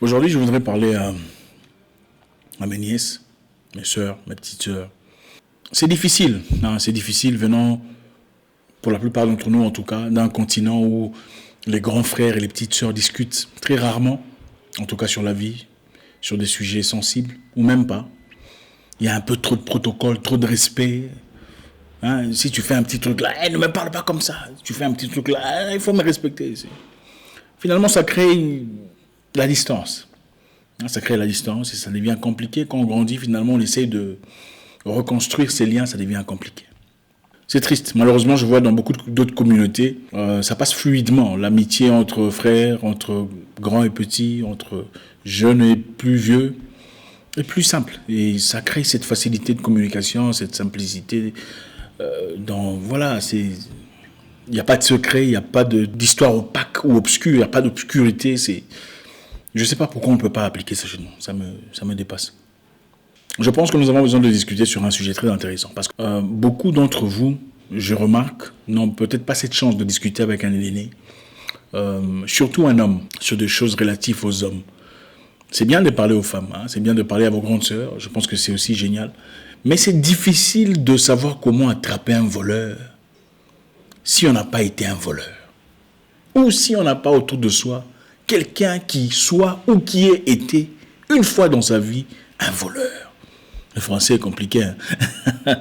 Aujourd'hui, je voudrais parler à mes nièces, mes sœurs, mes petites sœurs. C'est difficile, hein, c'est difficile venant, pour la plupart d'entre nous en tout cas, d'un continent où les grands frères et les petites sœurs discutent très rarement, en tout cas sur la vie, sur des sujets sensibles, ou même pas. Il y a un peu trop de protocole, trop de respect. Hein, si tu fais un petit truc là, ne me parle pas comme ça. Tu fais un petit truc là, il faut me respecter. Finalement, ça crée la distance. Ça crée la distance et ça devient compliqué. Quand on grandit, finalement, on essaie de reconstruire ces liens, ça devient compliqué. C'est triste. Malheureusement, je vois dans beaucoup d'autres communautés, ça passe fluidement. L'amitié entre frères, entre grands et petits, entre jeunes et plus vieux, est plus simple. Et ça crée cette facilité de communication, cette simplicité. Voilà, il n'y a pas de secret, il n'y a pas d'histoire opaque ou obscure, il n'y a pas d'obscurité. Je ne sais pas pourquoi on ne peut pas appliquer ça chez nous. Ça me dépasse. Je pense que nous avons besoin de discuter sur un sujet très intéressant. Parce que beaucoup d'entre vous, je remarque, n'ont peut-être pas cette chance de discuter avec un aîné. Surtout un homme, sur des choses relatives aux hommes. C'est bien de parler aux femmes, hein, c'est bien de parler à vos grandes sœurs. Je pense que c'est aussi génial. Mais c'est difficile de savoir comment attraper un voleur si on n'a pas été un voleur. Ou si on n'a pas autour de soi quelqu'un qui soit ou qui ait été une fois dans sa vie un voleur. Le français est compliqué. Hein.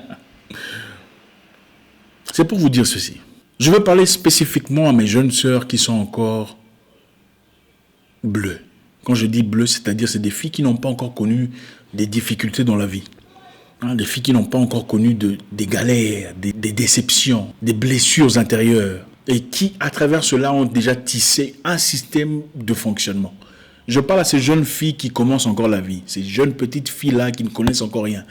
C'est pour vous dire ceci. Je veux parler spécifiquement à mes jeunes sœurs qui sont encore bleues. Quand je dis bleues, c'est-à-dire c'est des filles qui n'ont pas encore connu des difficultés dans la vie. Hein, des filles qui n'ont pas encore connu des galères, des déceptions, des blessures intérieures. Et qui, à travers cela, ont déjà tissé un système de fonctionnement. Je parle à ces jeunes filles qui commencent encore la vie. Ces jeunes petites filles-là qui ne connaissent encore rien.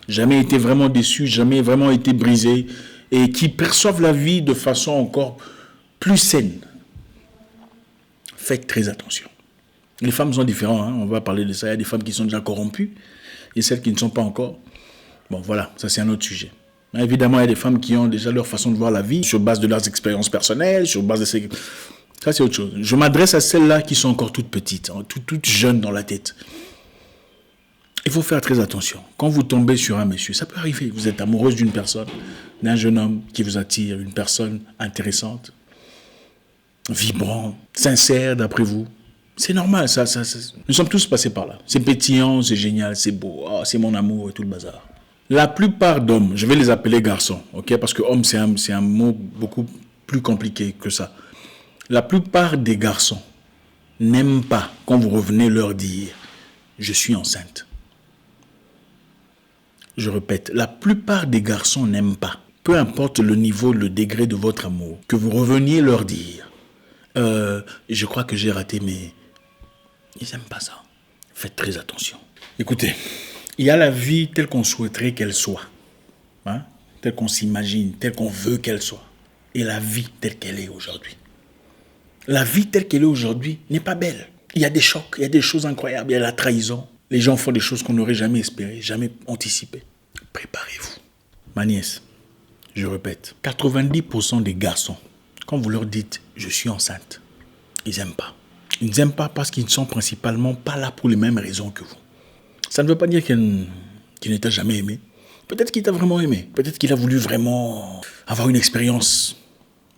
Jamais été vraiment déçues, jamais vraiment été brisées. Et qui perçoivent la vie de façon encore plus saine. Faites très attention. Les femmes sont différentes, hein, on va parler de ça. Il y a des femmes qui sont déjà corrompues et celles qui ne sont pas encore. Bon, voilà, ça c'est un autre sujet. Mais évidemment, il y a des femmes qui ont déjà leur façon de voir la vie sur base de leurs expériences personnelles, sur base de ces... Ça c'est autre chose. Je m'adresse à celles-là qui sont encore toutes petites, hein, toutes jeunes dans la tête. Il faut faire très attention. Quand vous tombez sur un monsieur, ça peut arriver. Vous êtes amoureuse d'une personne, d'un jeune homme qui vous attire, une personne intéressante, vibrant, sincère d'après vous. C'est normal, ça. Nous sommes tous passés par là. C'est pétillant, c'est génial, c'est beau, oh, c'est mon amour et tout le bazar. La plupart d'hommes, je vais les appeler garçons, ok, parce que homme c'est un mot beaucoup plus compliqué que ça. La plupart des garçons n'aiment pas quand vous revenez leur dire « je suis enceinte ». Je répète, la plupart des garçons n'aiment pas, peu importe le niveau, le degré de votre amour, que vous reveniez leur dire « je crois que j'ai raté, mais ils n'aiment pas ça ». Faites très attention. Écoutez, il y a la vie telle qu'on souhaiterait qu'elle soit, hein, telle qu'on s'imagine, telle qu'on veut qu'elle soit, et la vie telle qu'elle est aujourd'hui. La vie telle qu'elle est aujourd'hui n'est pas belle. Il y a des chocs, il y a des choses incroyables, il y a la trahison. Les gens font des choses qu'on n'aurait jamais espérées, jamais anticipées. Préparez-vous. Ma nièce, je répète, 90% des garçons, quand vous leur dites « je suis enceinte », ils n'aiment pas. Ils n'aiment pas parce qu'ils ne sont principalement pas là pour les mêmes raisons que vous. Ça ne veut pas dire qu'il ne t'a jamais aimé. Peut-être qu'il t'a vraiment aimé. Peut-être qu'il a voulu vraiment avoir une expérience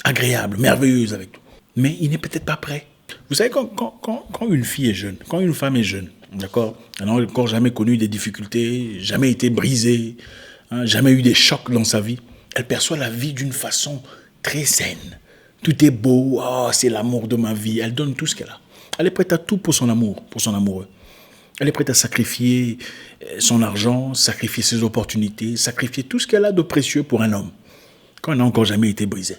agréable, merveilleuse avec toi. Mais il n'est peut-être pas prêt. Vous savez, quand une fille est jeune, quand une femme est jeune, d'accord, elle n'a encore jamais connu des difficultés, jamais été brisée, hein, jamais eu des chocs dans sa vie, elle perçoit la vie d'une façon très saine. Tout est beau, oh, c'est l'amour de ma vie. Elle donne tout ce qu'elle a. Elle est prête à tout pour son amour, pour son amoureux. Elle est prête à sacrifier son argent, sacrifier ses opportunités, sacrifier tout ce qu'elle a de précieux pour un homme. Quand elle n'a encore jamais été brisée.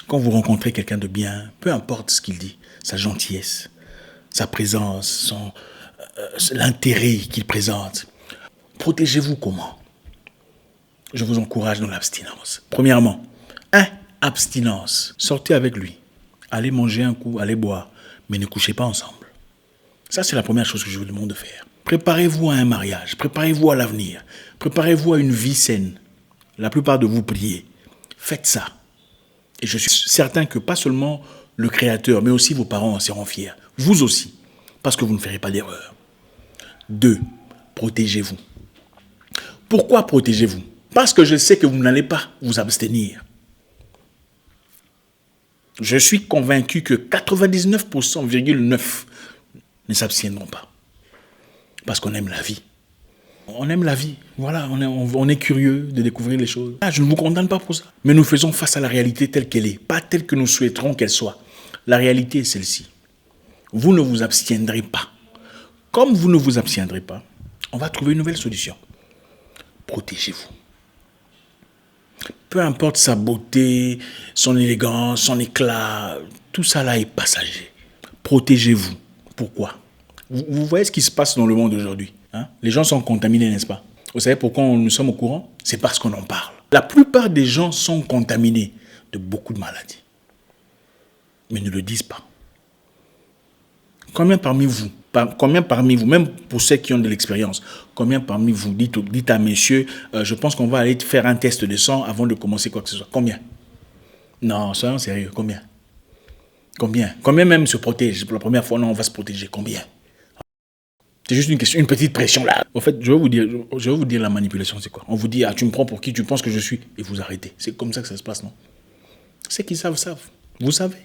Quand vous rencontrez quelqu'un de bien, peu importe ce qu'il dit, sa gentillesse, sa présence, l'intérêt qu'il présente, protégez-vous comment? Je vous encourage dans l'abstinence. Premièrement, abstinence. Sortez avec lui. Allez manger un coup, allez boire, mais ne couchez pas ensemble. Ça, c'est la première chose que je vous demande de faire. Préparez-vous à un mariage, préparez-vous à l'avenir, préparez-vous à une vie saine. La plupart de vous priez. Faites ça. Et je suis certain que pas seulement le Créateur, mais aussi vos parents en seront fiers. Vous aussi. parce que vous ne ferez pas d'erreur. 2. Protégez-vous. Pourquoi protégez-vous? Parce que je sais que vous n'allez pas vous abstenir. Je suis convaincu que 99,9% ne s'abstiendront pas. Parce qu'on aime la vie. On aime la vie. Voilà, on est curieux de découvrir les choses. Je ne vous condamne pas pour ça. Mais nous faisons face à la réalité telle qu'elle est, pas telle que nous souhaiterons qu'elle soit. La réalité est celle-ci. Vous ne vous abstiendrez pas. Comme vous ne vous abstiendrez pas, on va trouver une nouvelle solution. Protégez-vous. Peu importe sa beauté, son élégance, son éclat, tout ça là est passager. Protégez-vous. Pourquoi? Vous voyez ce qui se passe dans le monde aujourd'hui, hein? Les gens sont contaminés, n'est-ce pas? Vous savez pourquoi nous sommes au courant? C'est parce qu'on en parle. La plupart des gens sont contaminés de beaucoup de maladies. Mais ne le disent pas. Combien parmi vous, même pour ceux qui ont de l'expérience, combien parmi vous dites à messieurs, je pense qu'on va aller faire un test de sang avant de commencer quoi que ce soit? Combien? Non, soyons sérieux, combien? Combien même se protègent pour la première fois? Non, on va se protéger, combien? C'est juste une question, une petite pression là. En fait, je vais vous dire la manipulation, c'est quoi? On vous dit, tu me prends pour qui tu penses que je suis? Et vous arrêtez. C'est comme ça que ça se passe, non? Ceux qui savent. Vous savez.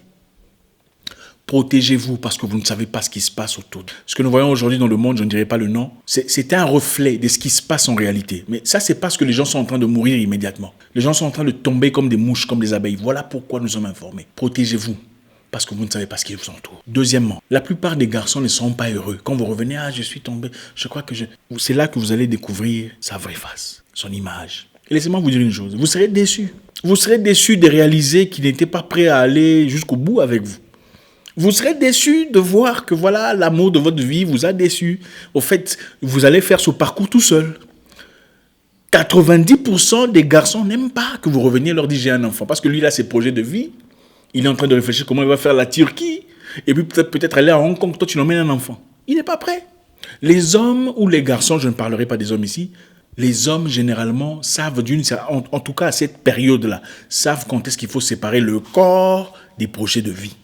Protégez-vous parce que vous ne savez pas ce qui se passe autour. Ce que nous voyons aujourd'hui dans le monde, je ne dirais pas le nom, c'est un reflet de ce qui se passe en réalité. Mais ça, c'est parce que les gens sont en train de mourir immédiatement. Les gens sont en train de tomber comme des mouches, comme des abeilles. Voilà pourquoi nous sommes informés. Protégez-vous parce que vous ne savez pas ce qui vous entoure. Deuxièmement, la plupart des garçons ne sont pas heureux. Quand vous revenez, je suis tombé, je crois que c'est là que vous allez découvrir sa vraie face, son image. Et laissez-moi vous dire une chose, vous serez déçus. Vous serez déçus de réaliser qu'il n'était pas prêt à aller jusqu'au bout avec vous. Vous serez déçus de voir que voilà, l'amour de votre vie vous a déçu. Au fait, vous allez faire ce parcours tout seul. 90% des garçons n'aiment pas que vous reveniez leur dire j'ai un enfant. Parce que lui, il a ses projets de vie. Il est en train de réfléchir comment il va faire la Turquie. Et puis peut-être aller à Hong Kong. Toi, tu l'emmènes un enfant. Il n'est pas prêt. Les hommes ou les garçons, je ne parlerai pas des hommes ici, les hommes généralement savent en tout cas à cette période-là, savent quand est-ce qu'il faut séparer le corps des projets de vie.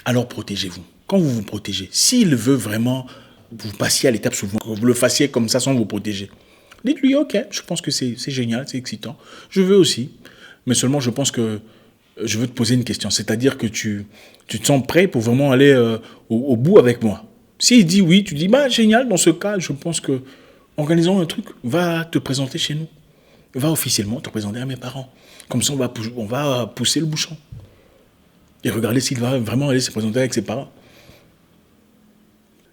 Alors protégez-vous. Quand vous vous protégez, s'il veut vraiment vous passiez à l'étape suivante, que vous le fassiez comme ça sans vous protéger, dites-lui, ok, je pense que c'est génial, c'est excitant. Je veux aussi, mais seulement je pense que je veux te poser une question. C'est-à-dire que tu te sens prêt pour vraiment aller au bout avec moi. S'il dit oui, tu dis, génial, dans ce cas, je pense que organisons un truc, va te présenter chez nous. Va officiellement te présenter à mes parents. Comme ça, on va pousser le bouchon. Et regardez s'il va vraiment aller se présenter avec ses parents.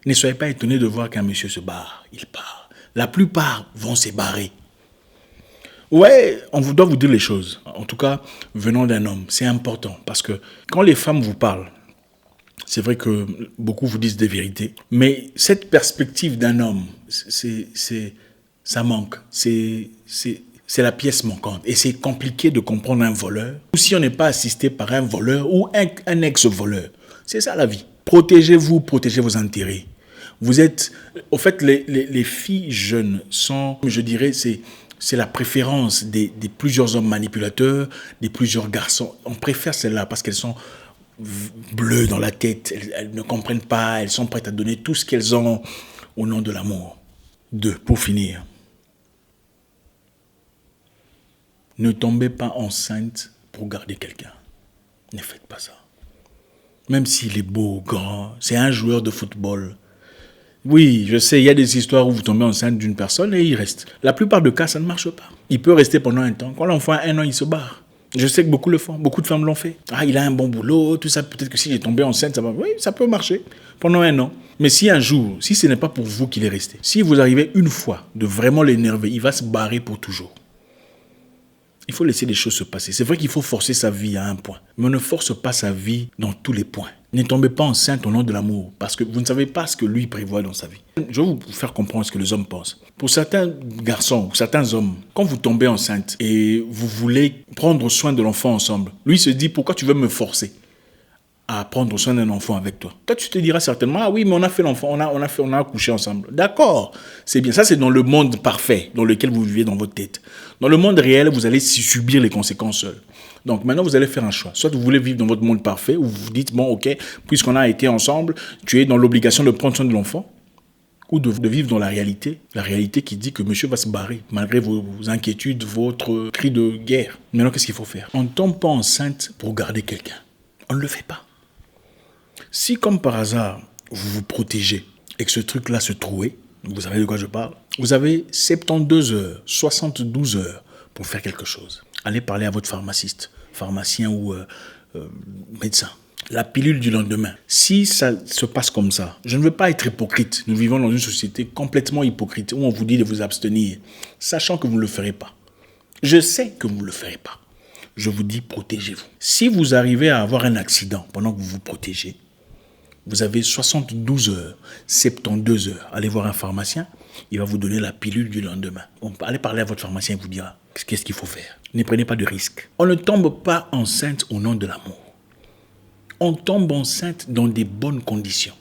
Ne soyez pas étonnés de voir qu'un monsieur se barre. Il part. La plupart vont se barrer. Ouais, doit vous dire les choses. En tout cas, venant d'un homme, c'est important. Parce que quand les femmes vous parlent, c'est vrai que beaucoup vous disent des vérités. Mais cette perspective d'un homme, ça manque. C'est la pièce manquante. Et c'est compliqué de comprendre un voleur. Ou si on n'est pas assisté par un voleur ou un ex-voleur. C'est ça la vie. Protégez-vous, protégez vos intérêts. Vous êtes... Au fait, les filles jeunes sont, je dirais, c'est la préférence des plusieurs hommes manipulateurs, des plusieurs garçons. On préfère celles-là parce qu'elles sont bleues dans la tête. Elles ne comprennent pas. Elles sont prêtes à donner tout ce qu'elles ont au nom de l'amour. 2. Pour finir. Ne tombez pas enceinte pour garder quelqu'un. Ne faites pas ça. Même s'il est beau, grand, c'est un joueur de football. Oui, je sais, il y a des histoires où vous tombez enceinte d'une personne et il reste. La plupart des cas, ça ne marche pas. Il peut rester pendant un temps. Quand l'enfant a 1 an, il se barre. Je sais que beaucoup le font. Beaucoup de femmes l'ont fait. Il a un bon boulot, tout ça. Peut-être que si j'ai tombé enceinte, ça va. Oui, ça peut marcher pendant 1 an. Mais si un jour, si ce n'est pas pour vous qu'il est resté, si vous arrivez une fois de vraiment l'énerver, il va se barrer pour toujours. Il faut laisser les choses se passer. C'est vrai qu'il faut forcer sa vie à un point. Mais on ne force pas sa vie dans tous les points. Ne tombez pas enceinte au nom de l'amour. Parce que vous ne savez pas ce que lui prévoit dans sa vie. Je vais vous faire comprendre ce que les hommes pensent. Pour certains garçons ou certains hommes, quand vous tombez enceinte et vous voulez prendre soin de l'enfant ensemble, lui se dit, pourquoi tu veux me forcer à prendre soin d'un enfant avec toi. Toi, tu te diras certainement, ah oui, mais on a fait l'enfant, on a accouché ensemble. D'accord, c'est bien. Ça, c'est dans le monde parfait dans lequel vous vivez dans votre tête. Dans le monde réel, vous allez subir les conséquences seuls. Donc maintenant, vous allez faire un choix. Soit vous voulez vivre dans votre monde parfait, ou vous vous dites, bon, ok, puisqu'on a été ensemble, tu es dans l'obligation de prendre soin de l'enfant, ou de vivre dans la réalité qui dit que monsieur va se barrer, malgré vos inquiétudes, votre cri de guerre. Maintenant, qu'est-ce qu'il faut faire? On ne tombe pas enceinte pour garder quelqu'un. On ne le fait pas. Si, comme par hasard, vous vous protégez et que ce truc-là se trouve, vous savez de quoi je parle, vous avez 72 heures, 72 heures pour faire quelque chose. Allez parler à votre pharmaciste, pharmacien ou médecin. La pilule du lendemain. Si ça se passe comme ça, je ne veux pas être hypocrite. Nous vivons dans une société complètement hypocrite où on vous dit de vous abstenir, sachant que vous ne le ferez pas. Je sais que vous ne le ferez pas. Je vous dis, protégez-vous. Si vous arrivez à avoir un accident pendant que vous vous protégez, vous avez 72 heures, 72 heures. Allez voir un pharmacien, il va vous donner la pilule du lendemain. Allez parler à votre pharmacien, il vous dira qu'est-ce qu'il faut faire. Ne prenez pas de risques. On ne tombe pas enceinte au nom de l'amour. On tombe enceinte dans des bonnes conditions.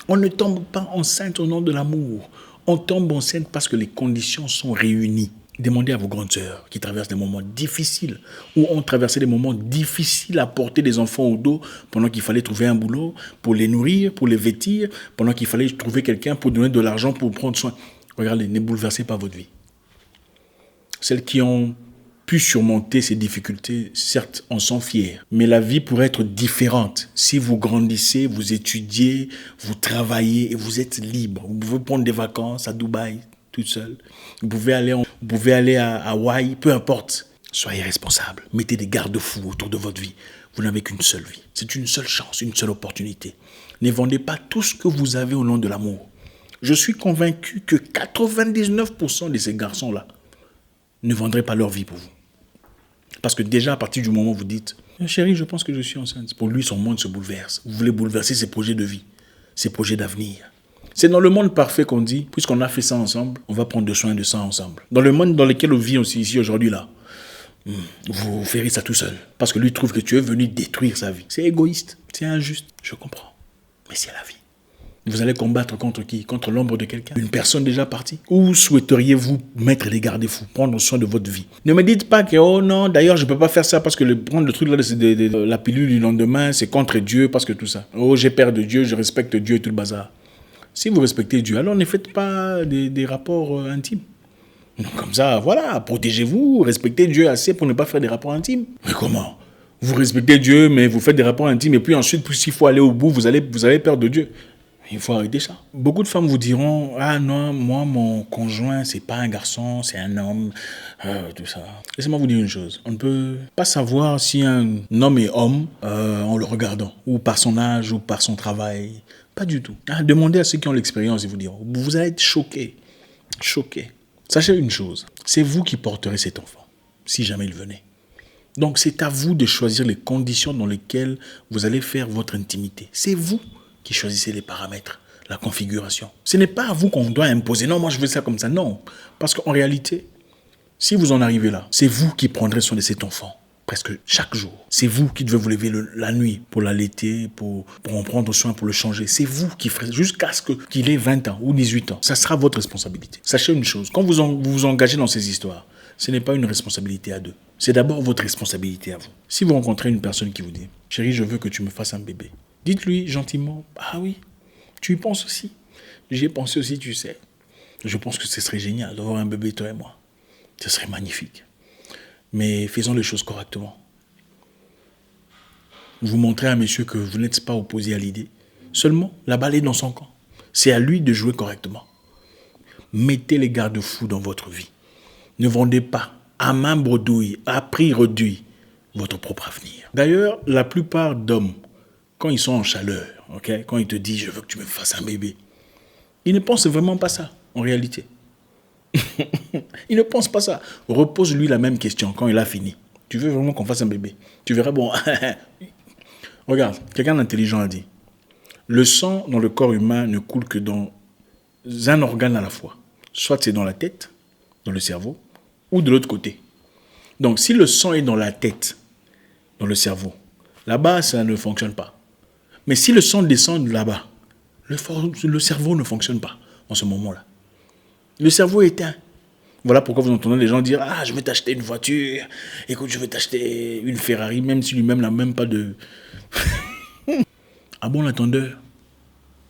On ne tombe pas enceinte au nom de l'amour. On tombe enceinte parce que les conditions sont réunies. Demandez à vos grandes sœurs qui traversent des moments difficiles ou ont traversé des moments difficiles à porter des enfants au dos pendant qu'il fallait trouver un boulot pour les nourrir, pour les vêtir, pendant qu'il fallait trouver quelqu'un pour donner de l'argent pour prendre soin. Regardez, ne bouleversez pas votre vie. Celles qui ont pu surmonter ces difficultés, certes, en sont fiers. Mais la vie pourrait être différente si vous grandissez, vous étudiez, vous travaillez et vous êtes libre. Vous pouvez prendre des vacances à Dubaï, toute seule. Vous pouvez aller à Hawaï, peu importe. Soyez responsable. Mettez des garde-fous autour de votre vie. Vous n'avez qu'une seule vie. C'est une seule chance, une seule opportunité. Ne vendez pas tout ce que vous avez au nom de l'amour. Je suis convaincu que 99% de ces garçons-là ne vendraient pas leur vie pour vous. Parce que déjà, à partir du moment où vous dites « Chérie, je pense que je suis enceinte », pour lui, son monde se bouleverse. Vous voulez bouleverser ses projets de vie, ses projets d'avenir. C'est dans le monde parfait qu'on dit, puisqu'on a fait ça ensemble, on va prendre soin de ça ensemble. Dans le monde dans lequel on vit aussi ici aujourd'hui, là, vous ferez ça tout seul. Parce que lui trouve que tu es venu détruire sa vie. C'est égoïste, c'est injuste, je comprends. Mais c'est la vie. Vous allez combattre contre qui? Contre l'ombre de quelqu'un? Une personne déjà partie? Ou souhaiteriez-vous mettre des garde-fous, prendre soin de votre vie? Ne me dites pas que, oh non, d'ailleurs, je ne peux pas faire ça parce que prendre le truc là, la pilule du lendemain, c'est contre Dieu, parce que tout ça. Oh, j'ai peur de Dieu, je respecte Dieu et tout le bazar. Si vous respectez Dieu, alors ne faites pas des rapports intimes. Donc, comme ça, voilà, protégez-vous, respectez Dieu assez pour ne pas faire des rapports intimes. Mais comment? Vous respectez Dieu, mais vous faites des rapports intimes, et puis ensuite, s'il faut aller au bout, vous avez peur de Dieu. Il faut arrêter ça. Beaucoup de femmes vous diront « Ah non, moi, mon conjoint, c'est pas un garçon, c'est un homme. Tout ça. » Laissez-moi vous dire une chose. On ne peut pas savoir si un homme est homme en le regardant, ou par son âge, ou par son travail. Pas du tout. Demandez à ceux qui ont l'expérience, ils vous diront. Vous allez être choqués. Choqués. Sachez une chose. C'est vous qui porterez cet enfant, si jamais il venait. Donc, c'est à vous de choisir les conditions dans lesquelles vous allez faire votre intimité. C'est vous qui choisissez les paramètres, la configuration. Ce n'est pas à vous qu'on doit imposer. Non, moi je veux ça comme ça. Non. Parce qu'en réalité, si vous en arrivez là, c'est vous qui prendrez soin de cet enfant presque chaque jour. C'est vous qui devez vous lever la nuit pour l'allaiter, pour en prendre soin, pour le changer. C'est vous qui ferez jusqu'à ce qu'il ait 20 ans ou 18 ans. Ça sera votre responsabilité. Sachez une chose, quand vous vous engagez dans ces histoires, ce n'est pas une responsabilité à deux. C'est d'abord votre responsabilité à vous. Si vous rencontrez une personne qui vous dit « Chérie, je veux que tu me fasses un bébé », dites-lui gentiment, ah oui, tu y penses aussi. J'y ai pensé aussi, tu sais. Je pense que ce serait génial d'avoir un bébé, toi et moi. Ce serait magnifique. Mais faisons les choses correctement. Vous montrez à monsieur que vous n'êtes pas opposé à l'idée. Seulement, la balle est dans son camp. C'est à lui de jouer correctement. Mettez les garde-fous dans votre vie. Ne vendez pas à main bredouille, à prix réduit, votre propre avenir. D'ailleurs, la plupart d'hommes, quand ils sont en chaleur, quand ils te disent « je veux que tu me fasses un bébé », ils ne pensent vraiment pas ça, en réalité. Ils ne pensent pas ça. Repose-lui la même question quand il a fini. Tu veux vraiment qu'on fasse un bébé? Tu verras, bon... Regarde, quelqu'un d'intelligent a dit « le sang dans le corps humain ne coule que dans un organe à la fois. Soit c'est dans la tête, dans le cerveau, ou de l'autre côté. Donc, si le sang est dans la tête, dans le cerveau, Là-bas, ça ne fonctionne pas. Mais si le son descend de là-bas, le cerveau ne fonctionne pas en ce moment-là. Le cerveau est éteint. Voilà pourquoi vous entendez les gens dire « Ah, je vais t'acheter une voiture. Écoute, je vais t'acheter une Ferrari, même si lui-même n'a même pas de... » Ah bon, l'entendeur?